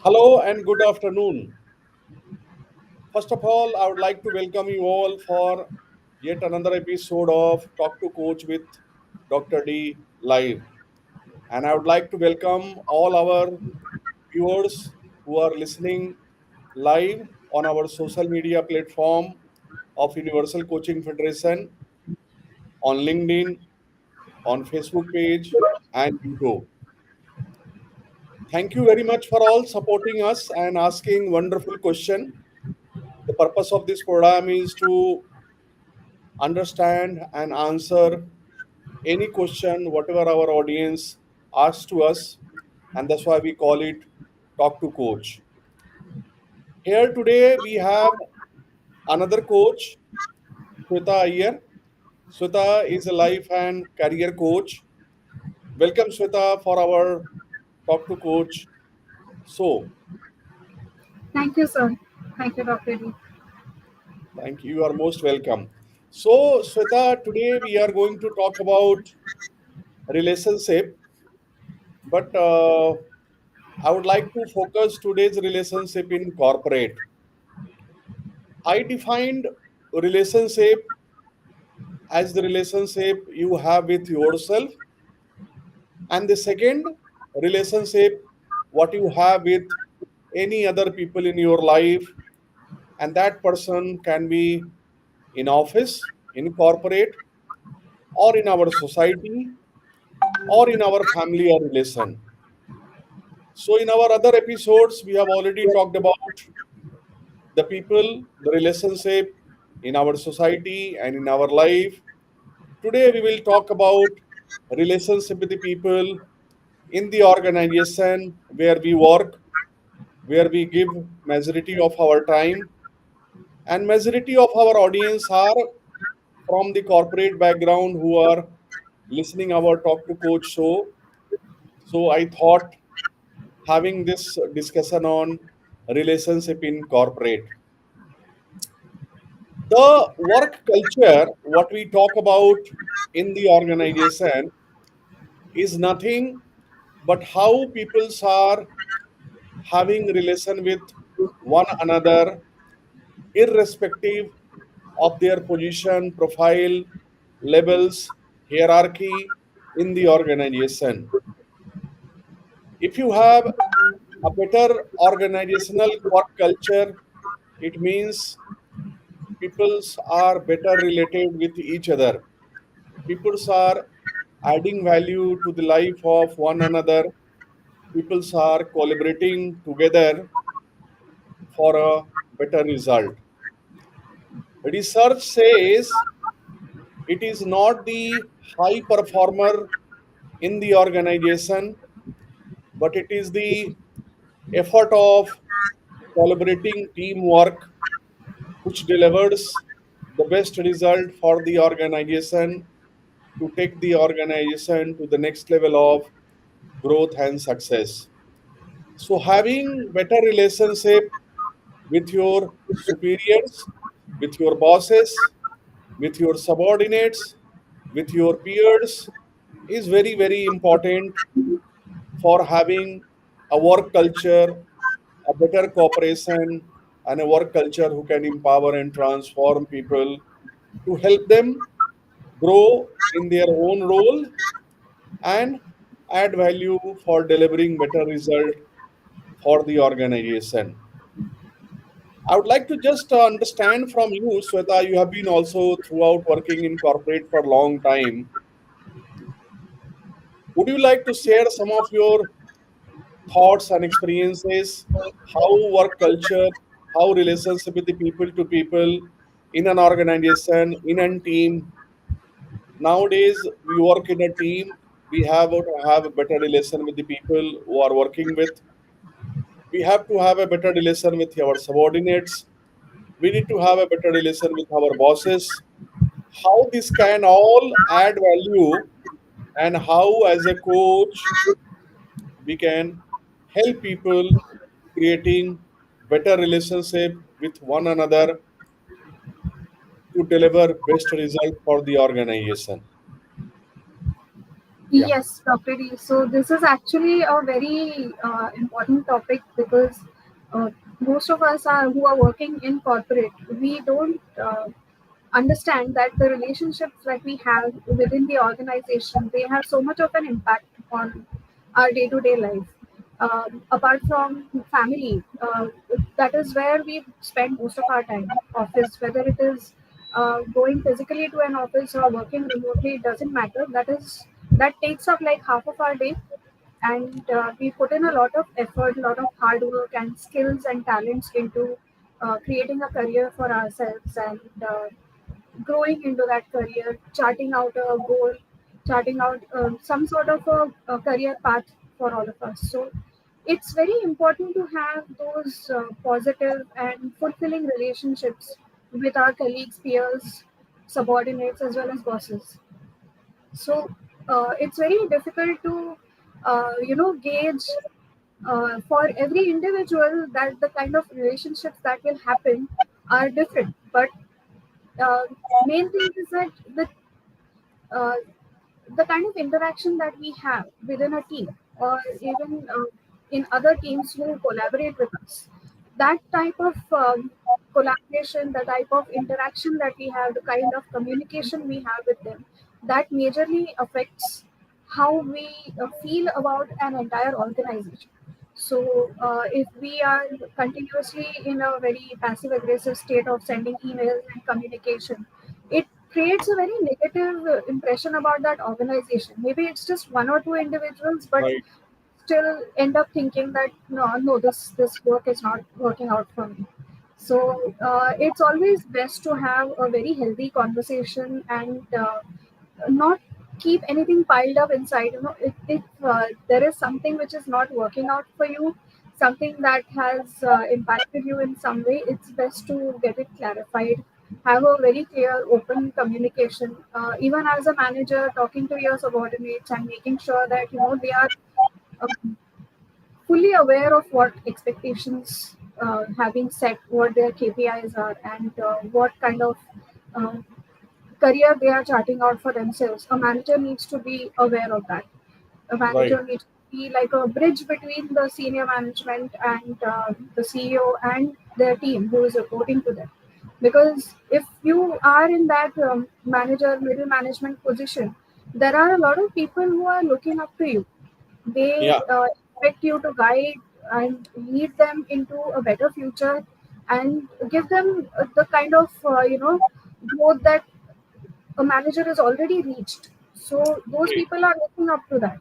Hello and good afternoon. First of all, I would like to welcome you all for yet another episode of Talk to Coach with Dr.D live. And I would like to welcome all our viewers who are listening live on our social media platform of Universal Coaching Federation on LinkedIn, on Facebook page, and YouTube. Thank you very much for all supporting us and asking wonderful question. The purpose of this program is to understand and answer any question whatever our audience asks to us, and that's why we call it Talk to Coach. Here today we have another coach, Sweta Iyer. Sweta is a life and career coach. Welcome, Sweta, for our Talk to Coach. So Thank you, sir. Thank you, Dr. D. thank you, you are most welcome. So Sweta, today we are going to talk about relationship, but I would like to focus today's relationship in corporate. I defined relationship as the relationship you have with yourself, and the second relationship what you have with any other people in your life, and that person can be in office, in corporate, or in our society, or in our family or relation. So in our other episodes, we have already talked about the people, the relationship in our society and in our life. Today we will talk about relationship with the people in the organization where we work, where we give majority of our time, and majority of our audience are from the corporate background who are listening our Talk to Coach show. So I thought having this discussion on relationship in corporate. The work culture, what we talk about in the organization, is nothing but how people are having relation with one another, irrespective of their position, profile, levels, hierarchy in the organization. If you have a better organizational work culture, it means peoples are better related with each other. Peoples are adding value to the life of one another. Peoples are collaborating together for a better result. Research says it is not the high performer in the organization, but it is the effort of collaborating teamwork which delivers the best result for the organization to take the organization to the next level of growth and success. So having better relationship with your superiors, with your bosses, with your subordinates, with your peers is very, very important for having a work culture, a better cooperation, and a work culture who can empower and transform people to help them grow in their own role and add value for delivering better result for the organization. I would like to just understand from you, Sweta, you have been also throughout working in corporate for a long time. Would you like to share some of your thoughts and experiences, how work culture, how relationship with the people to people in an organization, in a team? Nowadays, we work in a team. We have to have a better relation with the people who are working with. We have to have a better relation with our subordinates. We need to have a better relation with our bosses. How this can all add value, and how, as a coach, we can help people creating better relationship with one another to deliver best result for the organization. Yeah, Yes, Dr. D. So this is actually a very important topic because uh, most of us are who are working in corporate. We don't understand that the relationships that we have within the organization, they have so much of an impact on our day-to-day life. Apart from family, that is where we spend most of our time. Office, whether it is going physically to an office or working remotely, it doesn't matter. That takes up like half of our day, and we put in a lot of effort, a lot of hard work and skills and talents into creating a career for ourselves and growing into that career, charting out a goal, charting out some sort of a career path for all of us. So it's very important to have those positive and fulfilling relationships with our colleagues, peers, subordinates, as well as bosses. So it's very difficult to, gauge for every individual that the kind of relationships that will happen are different. But uh, main thing is that uh, the kind of interaction that we have within a team or even in other teams who collaborate with us, that type of collaboration, the type of interaction that we have, the kind of communication we have with them, that majorly affects how we feel about an entire organization. So, if we are continuously in a very passive aggressive state of sending emails and communication, it creates a very negative impression about that organization. Maybe it's just one or two individuals, but right, still end up thinking that no, this work is not working out for me. So it's always best to have a very healthy conversation and not keep anything piled up inside. If there is something which is not working out for you, something that has impacted you in some way, it's best to get it clarified. Have a very clear, open communication. Even as a manager, talking to your subordinates and making sure that they are uh, fully aware of what expectations have been set, what their KPIs are, and what kind of uh, career they are charting out for themselves. A manager needs to be aware of that. A right, manager needs to be like a bridge between the senior management and the CEO and their team who is reporting to them. Because if you are in that manager, middle management position, there are a lot of people who are looking up to you. They yeah, expect you to guide and lead them into a better future and give them the kind of growth that a manager has already reached. So those right, people are looking up to that.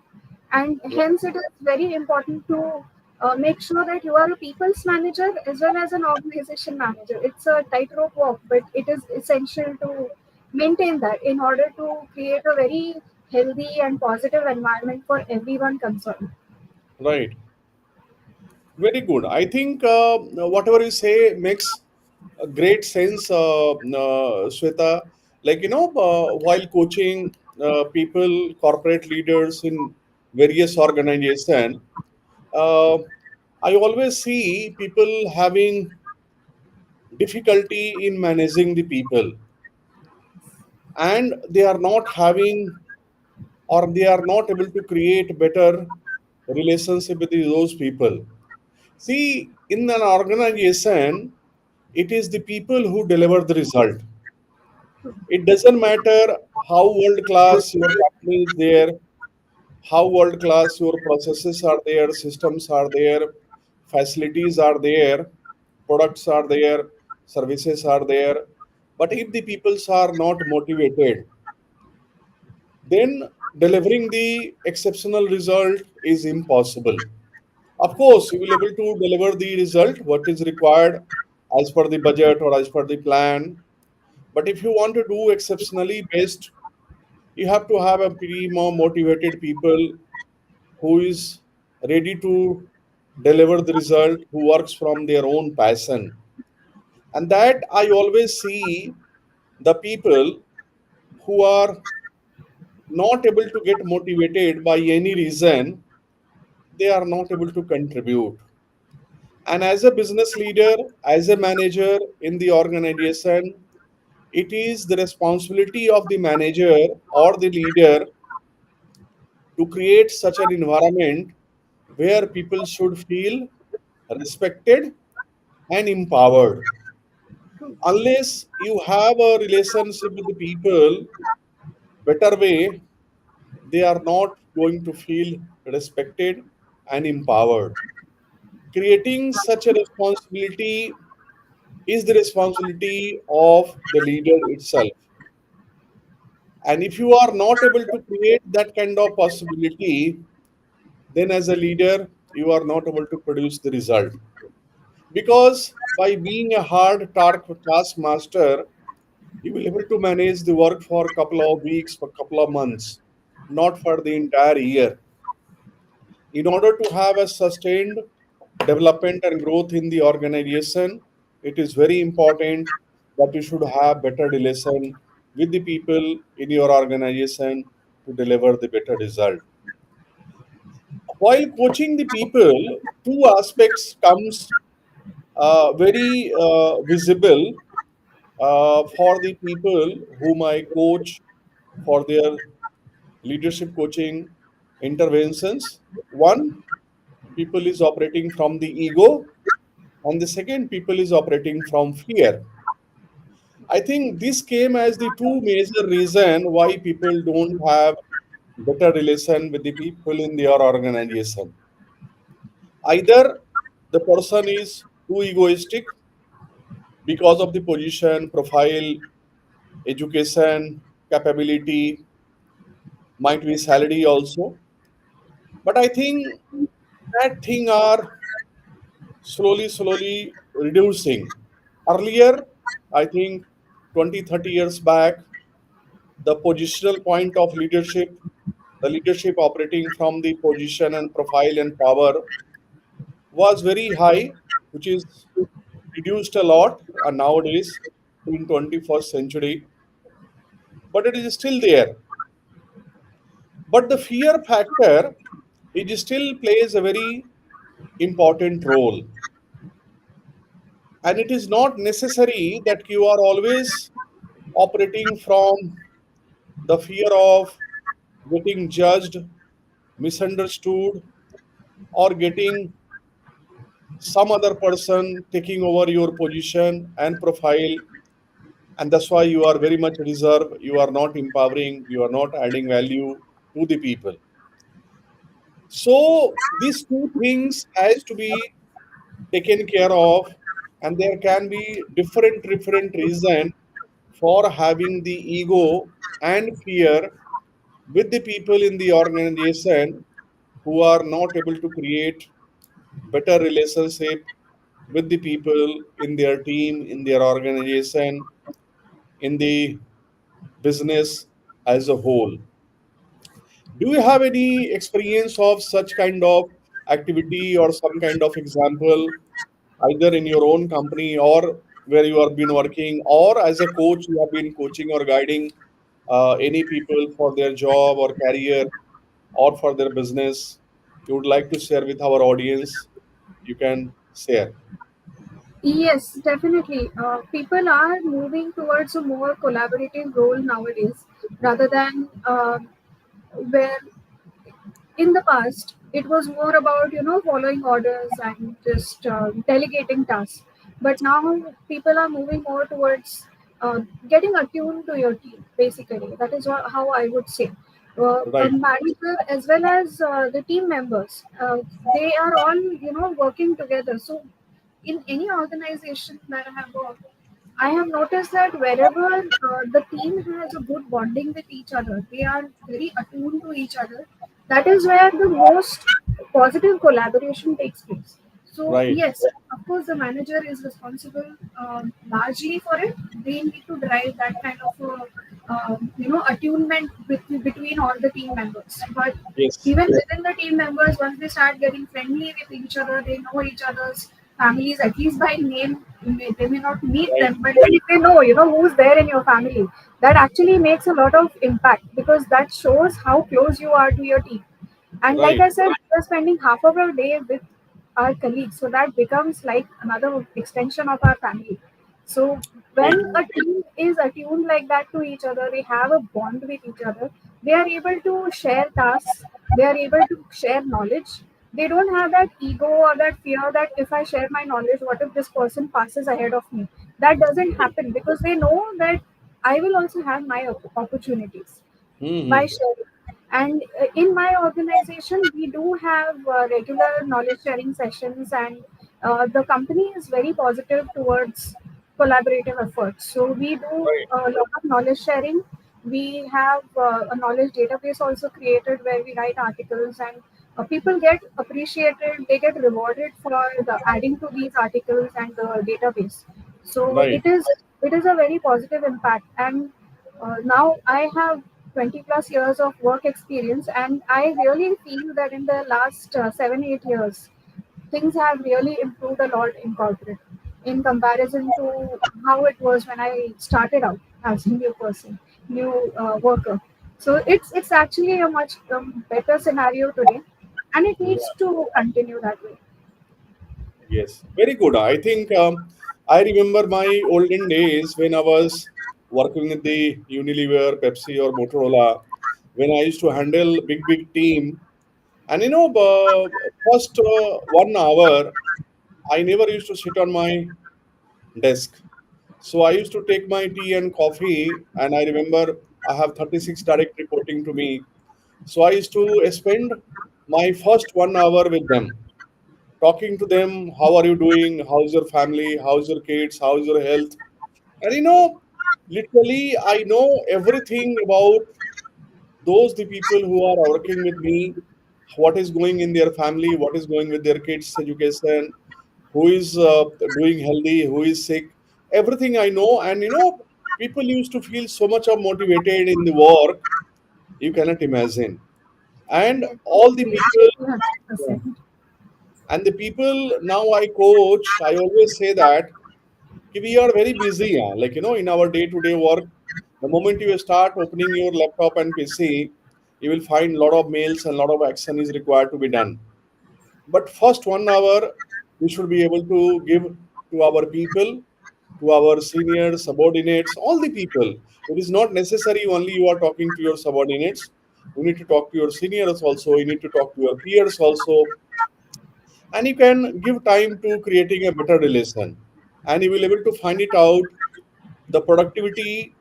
And right, hence, it is very important to make sure that you are a people's manager as well as an organization manager. It's a tightrope walk, but it is essential to maintain that in order to create a very healthy and positive environment for everyone concerned. right. Very good. I think whatever you say makes a great sense, Sweta. Like, while coaching people, corporate leaders in various organizations, uh, I always see people having difficulty in managing the people, and they are not having, or they are not able to create better relationship with those people. See, in an organization, it is the people who deliver the result. It doesn't matter how world class your company is there, how world class your processes are there, systems are there, facilities are there, products are there, services are there. But if the peoples are not motivated, then delivering the exceptional result is impossible. Of course, you will able to deliver the result what is required as per the budget or as per the plan. But if you want to do exceptionally best, you have to have a pretty more motivated people who is ready to deliver the result, who works from their own passion. And that I always see the people who are not able to get motivated by any reason, they are not able to contribute. And as a business leader, as a manager in the organization, it is the responsibility of the manager or the leader to create such an environment where people should feel respected and empowered. true. Unless you have a relationship with the people better way, they are not going to feel respected and empowered. Creating such a responsibility is the responsibility of the leader itself. And if you are not able to create that kind of possibility, then as a leader, you are not able to produce the result. Because by being a hard taskmaster, you will able to manage the work for a couple of weeks, for a couple of months, not for the entire year. In order to have a sustained development and growth in the organization, it is very important that you should have better relation with the people in your organization to deliver the better result. While coaching the people, two aspects comes very visible for the people whom I coach for their leadership coaching interventions. One, people is operating from the ego, and the second, people is operating from fear. I think this came as the two major reason why people don't have better relation with the people in their organization. Either the person is too egoistic because of the position, profile, education, capability, might be salary also. But I think that thing are slowly reducing. Earlier, I think 20, 30 years back, the positional point of leadership, the leadership operating from the position and profile and power was very high, which is reduced a lot nowadays in 21st century, but it is still there. But the fear factor, it still plays a very important role. And it is not necessary that you are always operating from the fear of getting judged, misunderstood, or getting some other person taking over your position and profile. And that's why you are very much reserved, you are not empowering, you are not adding value to the people. So these two things has to be taken care of, and there can be different reason for having the ego and fear with the people in the organization who are not able to create better relationship with the people in their team, in their organization, in the business as a whole. Do you have any experience of such kind of activity or some kind of example, either in your own company or where you have been working, or as a coach, you have been coaching or guiding any people for their job or career or for their business? You would like to share with our audience? You can share. Yes, definitely. People are moving towards a more collaborative role nowadays rather than where in the past it was more about following orders and just delegating tasks, but now people are moving more towards getting attuned to your team. Basically, that is how I would say. A Right. manager as well as the team members, they are all working together. So in any organization that I have worked, I have noticed that wherever the team has a good bonding with each other, they are very attuned to each other. That is where the most positive collaboration takes place. So Right. yes, of course, the manager is responsible largely for it. They need to drive that kind of attunement between all the team members. But Yes. even within the team members, once they start getting friendly with each other, they know each other's families at least by name. They may not meet Right. them, but if they know, who's there in your family, that actually makes a lot of impact because that shows how close you are to your team. And like Right. I said, we're spending half of our day with our colleagues, so that becomes like another extension of our family. So when Right. a team is attuned like that to each other, they have a bond with each other. They are able to share tasks, they are able to share knowledge. They don't have that ego or that fear that if I share my knowledge, what if this person passes ahead of me? That doesn't happen because they know that I will also have my opportunities by Hmm. sharing. And in my organization, we do have regular knowledge sharing sessions, and the company is very positive towards collaborative efforts. So we do Right. a lot of knowledge sharing. We have a knowledge database also created where we write articles, and people get appreciated, they get rewarded for adding to these articles and the database. So Right. it is a very positive impact. And now I have 20 plus years of work experience, and I really feel that in the last 7 8 years, things have really improved a lot in corporate in comparison to how it was when I started out as a new person, new worker. So it's actually a much better scenario today, and it needs Yeah. to continue that way. Yes, very good. I think I remember my olden days when I was working in the Unilever, Pepsi, or Motorola, when I used to handle big team. And first 1 hour, I never used to sit on my desk. So I used to take my tea and coffee, and I remember I have 36 direct reporting to me. So I used to spend my first 1 hour with them, talking to them. How are you doing? How's your family? How's your kids? How's your health? And literally, I know everything about those the people who are working with me, what is going in their family, what is going with their kids' education, who is doing healthy, who is sick, everything I know. And people used to feel so much of motivated in the work, you cannot imagine. And I all the people, appreciate you yeah. 100%. And the people now I coach, I always say that we are very busy, yeah. Like, in our day-to-day work, the moment you start opening your laptop and PC, you will find a lot of mails and a lot of action is required to be done. But first 1 hour, we should be able to give to our people, to our seniors, subordinates, all the people. It is not necessary only you are talking to your subordinates. You need to talk to your seniors also. You need to talk to your peers also, and you can give time to creating a better relation. And you will able to find it out. The productivity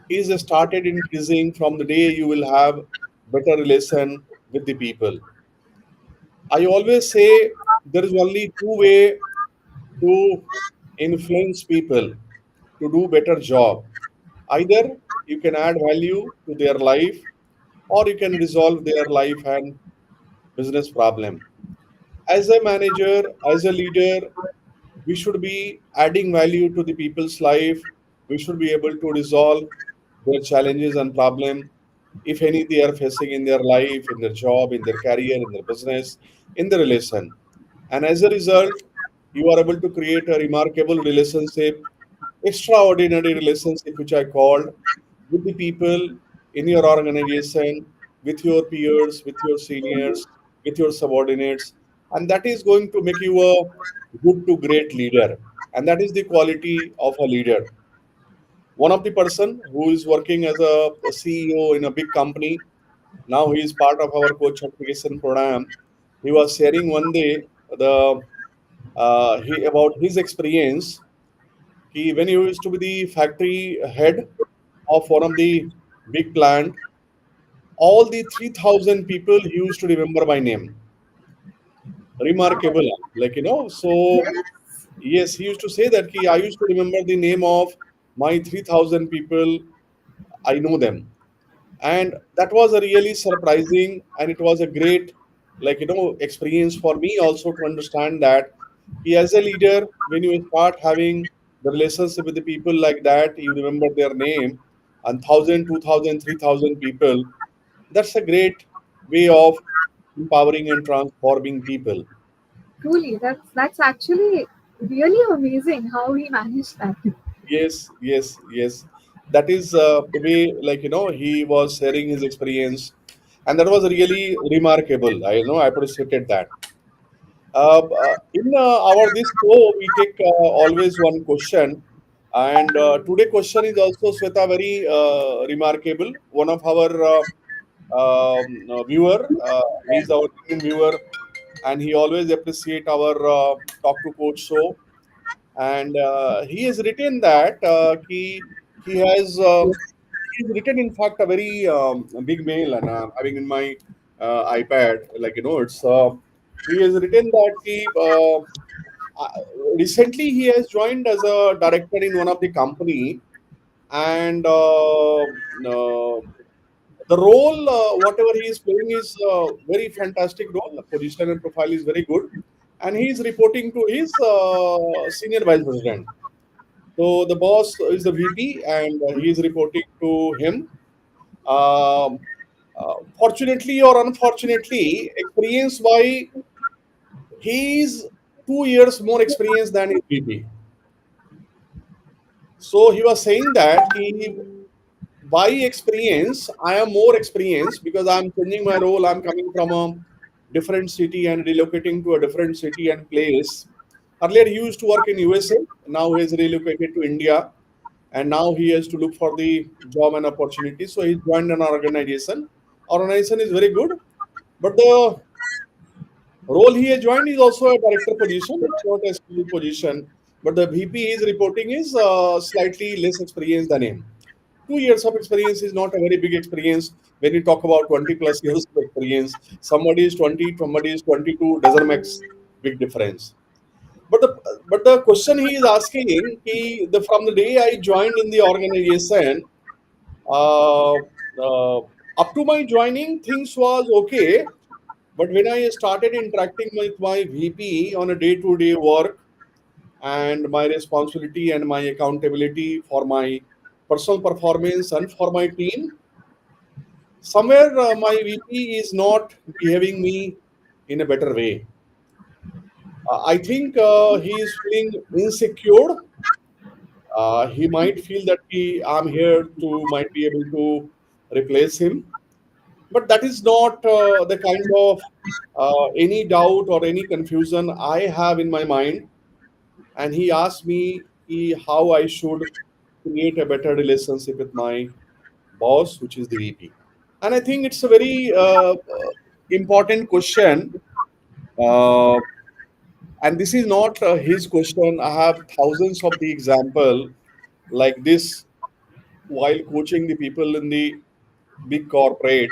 is started increasing from the day you will have better relation with the people. I always say there is only two way to influence people to do better job. Either you can add value to their life, or you can resolve their life and business problem. As a manager, as a leader, we should be adding value to the people's life. We should be able to resolve their challenges and problem, if any they are facing in their life, in their job, in their career, in their business, in the relation. And as a result, you are able to create a remarkable relationship, extraordinary relationship, which I called, with the people in your organization, with your peers, with your seniors, with your subordinates. And that is going to make you a good to great leader. And that is the quality of a leader. One of the person who is working as a CEO in a big company, now he is part of our coach certification program. He was sharing one day the he about his experience. He when he used to be the factory head of one of the big plant, all the 3,000 people he used to remember by name. Wow. Remarkable, like So Yes. yes, he used to say that I used to remember the name of my 3,000 people. I know them. And that was a really surprising, and it was a great experience for me also to understand that he, as a leader, when you start having the relationship with the people like that, you remember their name, and 1,000, 2,000, 3,000 people. That's a great way of empowering and transforming people. Truly, that's actually really amazing how he managed that. Yes, yes, yes. That is the way, he was sharing his experience, and that was really remarkable. I know I appreciated that. In our this show, we take always one question, and today question is also Sweta very remarkable. One of our viewer. He's our Indian viewer, and he always appreciate our Talk to Coach show. And he has written that he has he's written, in fact, a very big mail, and having in my iPad, like it's he has written that uh, recently he has joined as a director in one of the company, and the role, whatever he is playing, is very fantastic role. The position and profile is very good, and he is reporting to his senior vice president. So the boss is the VP, and he is reporting to him. Um, Fortunately or unfortunately, experience why he is 2 years more experienced than his VP. So he was saying that by experience, I am more experienced because I'm changing my role. I'm coming from a different city and relocating to a different city and place. Earlier, he used to work in USA. Now he is relocated to India, and now he has to look for the job and opportunity. So he joined an organization. Organization is very good, but the role he has joined is also a director position. It's not a school position, but the VP he is reporting is slightly less experienced than him. 2 years of experience is not a very big experience when you talk about 20 plus years of experience. Somebody is 20, somebody is 22, doesn't make big difference. But the question he is asking, from the day I joined in the organization, uh, uh, up to my joining, things was okay. But when I started interacting with my VP on a day-to-day work, and my responsibility and my accountability for my personal performance and for my team, somewhere my VP is not behaving me in a better way. I think he is feeling insecure. He might feel that I'm here to might be able to replace him, but that is not the kind of any doubt or any confusion I have in my mind. And he asked me how I should create a better relationship with my boss, which is the VP. And I think it's a very important question. Uh, and this is not his question. I have thousands of the example like this while coaching the people in the big corporate.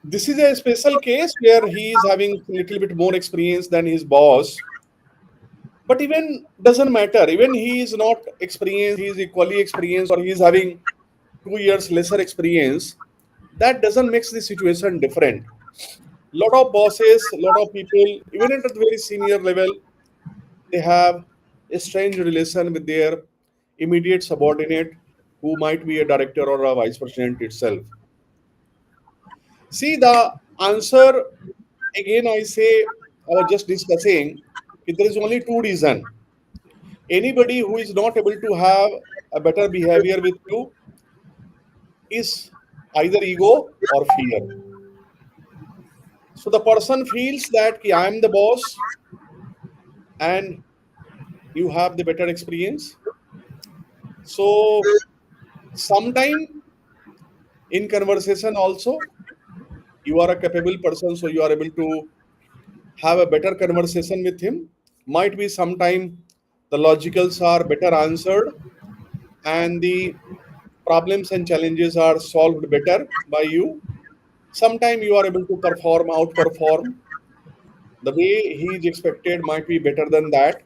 This is a special case where he is having a little bit more experience than his boss. But even doesn't matter. Even he is not experienced, he is equally experienced, or he is having 2 years lesser experience. That doesn't make the situation different. Lot of bosses, lot of people, even at the very senior level, they have a strange relation with their immediate subordinate, who might be a director or a vice president itself. See, the answer, again, I say, I was just discussing, there is only two reasons. Anybody who is not able to have a better behavior with you is either ego or fear. So the person feels that I am the boss and you have the better experience. So sometime in conversation also, you are a capable person, so you are able to have a better conversation with him. Might be sometime the logicals are better answered and the problems and challenges are solved better by you. Sometime you are able to outperform. The way he is expected might be better than that.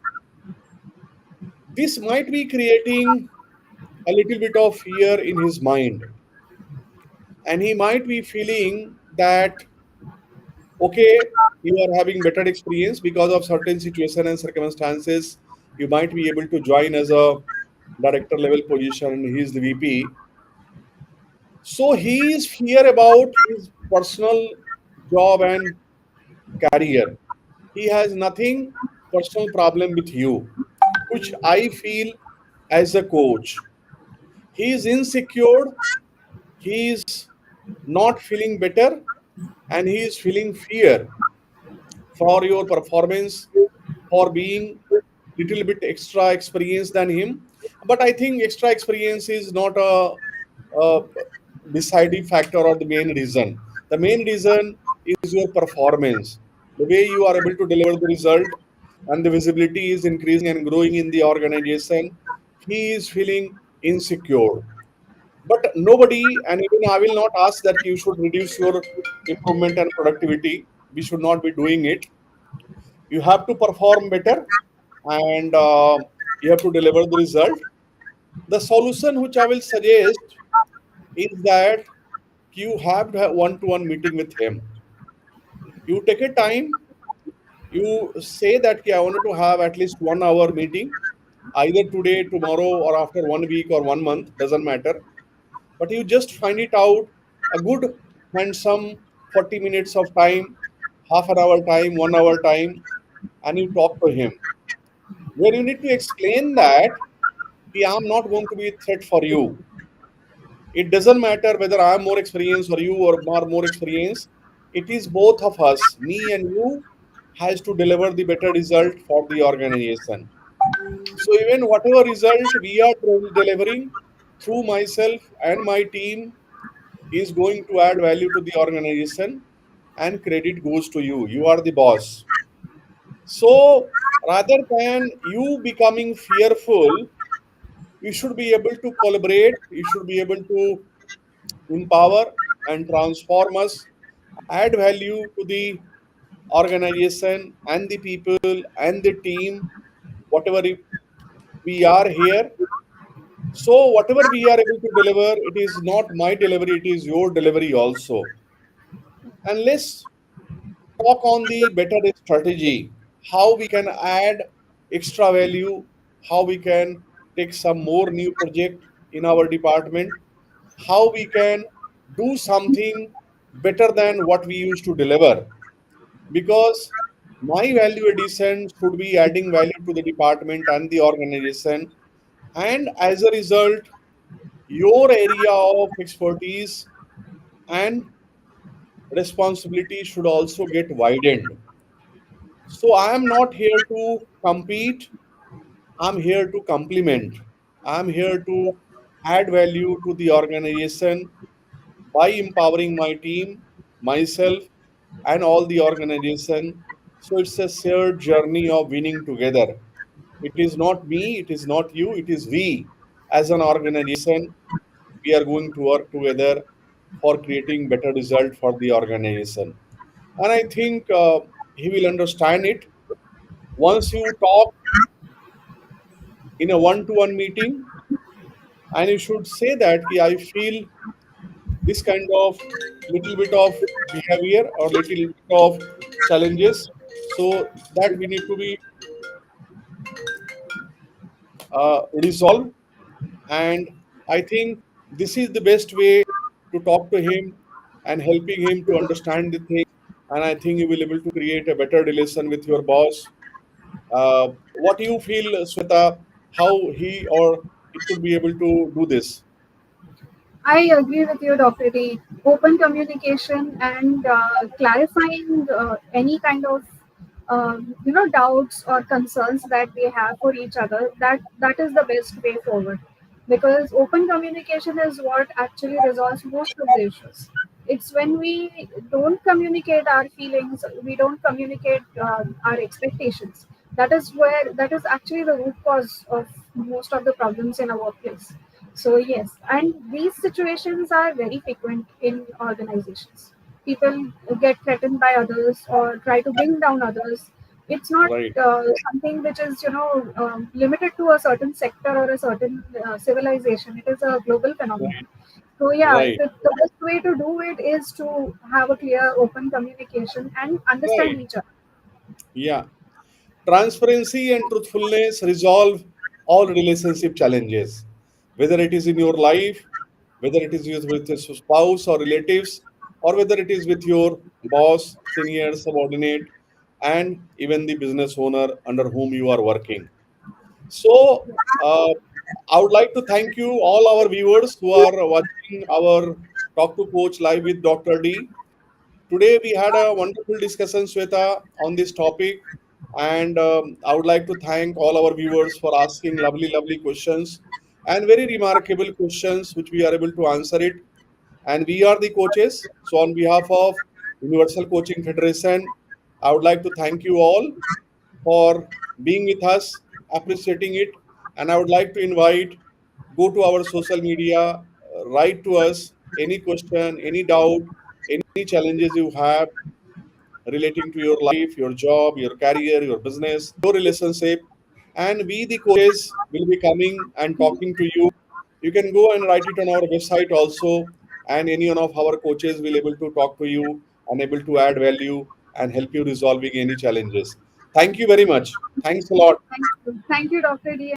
This might be creating a little bit of fear in his mind. And he might be feeling that, okay, you are having better experience because of certain situation and circumstances. You might be able to join as a director level position and he is the VP. So he is fear about his personal job and career. He has nothing personal problem with you, which I feel as a coach. He is insecure, he is not feeling better, and he is feeling fear for your performance, for being little bit extra experienced than him. But I think extra experience is not a deciding factor or the main reason. The main reason is your performance. The way you are able to deliver the result and the visibility is increasing and growing in the organization, he is feeling insecure. But nobody, and even I will not ask that you should reduce your improvement and productivity. We should not be doing it. You have to perform better, and you have to deliver the result. The solution which I will suggest is that you have to have one-to-one meeting with him. You take a time, you say that "Okay, I wanted to have at least 1 hour meeting, either today, tomorrow, or after 1 week or 1 month, doesn't matter. But you just find it out a good, handsome 40 minutes of time, half an hour time, 1 hour time, and you talk to him. Where you need to explain that "Okay, I'm not going to be a threat for you. It doesn't matter whether I'm more experienced or you are more experienced. It is both of us, me and you, has to deliver the better result for the organization. So even whatever result we are delivering through myself and my team is going to add value to the organization, and credit goes to you. You are the boss. So rather than you becoming fearful, you should be able to collaborate. You should be able to empower and transform us, add value to the organization and the people and the team, whatever we are here. So, whatever we are able to deliver, it is not my delivery, it is your delivery also. And let's talk on the better strategy, how we can add extra value, how we can take some more new project in our department, how we can do something better than what we used to deliver. Because my value addition should be adding value to the department and the organization. And as a result, your area of expertise and responsibility should also get widened. So I am not here to compete, I'm here to complement. I'm here to add value to the organization by empowering my team, myself, and all the organization. So it's a shared journey of winning together. It is not me, it is not you, it is we as an organization. We are going to work together for creating better result for the organization. And I think he will understand it. Once you talk in a one-to-one meeting, and you should say that "Ki, I feel this kind of little bit of behavior or little bit of challenges, so that we need to be resolved." And I think this is the best way to talk to him and helping him to understand the thing. And I think you will be able to create a better relation with your boss. What do you feel, Sweta, how he or he should be able to do this? I agree with you, Dr. D. Open communication and clarifying any kind of doubts or concerns that they have for each other. That is the best way forward, because open communication is what actually resolves most of the issues. It's when we don't communicate our feelings, we don't communicate our expectations. That is actually the root cause of most of the problems in a workplace. So yes, and these situations are very frequent in organizations. People get threatened by others or try to bring down others. It's not Right, something which is limited to a certain sector or a certain civilization. It is a global right, phenomenon. So yeah, right, the best way to do it is to have a clear, open communication and understand right. each other. Yeah. Transparency and truthfulness resolve all relationship challenges, whether it is in your life, whether it is with your spouse or relatives, or whether it is with your boss, senior, subordinate, and even the business owner under whom you are working. So, I would like to thank you, all our viewers who are watching our Talk to Coach live with Dr. D. Today we had a wonderful discussion, Sweta, on this topic, and I would like to thank all our viewers for asking lovely, lovely questions and very remarkable questions, which we are able to answer it. and we are the coaches. So, on behalf of Universal Coaching Federation, I would like to thank you all for being with us, appreciating it. And I would like to invite, go to our social media, write to us any question, any doubt, any challenges you have relating to your life, your job, your career, your business, your relationship. And we, the coaches, will be coming and talking to you. You can go and write it on our website also, and any one of our coaches will able to talk to you and able to add value and help you resolving any challenges. Thank you very much. Thanks a lot. Thank you, Dr. D.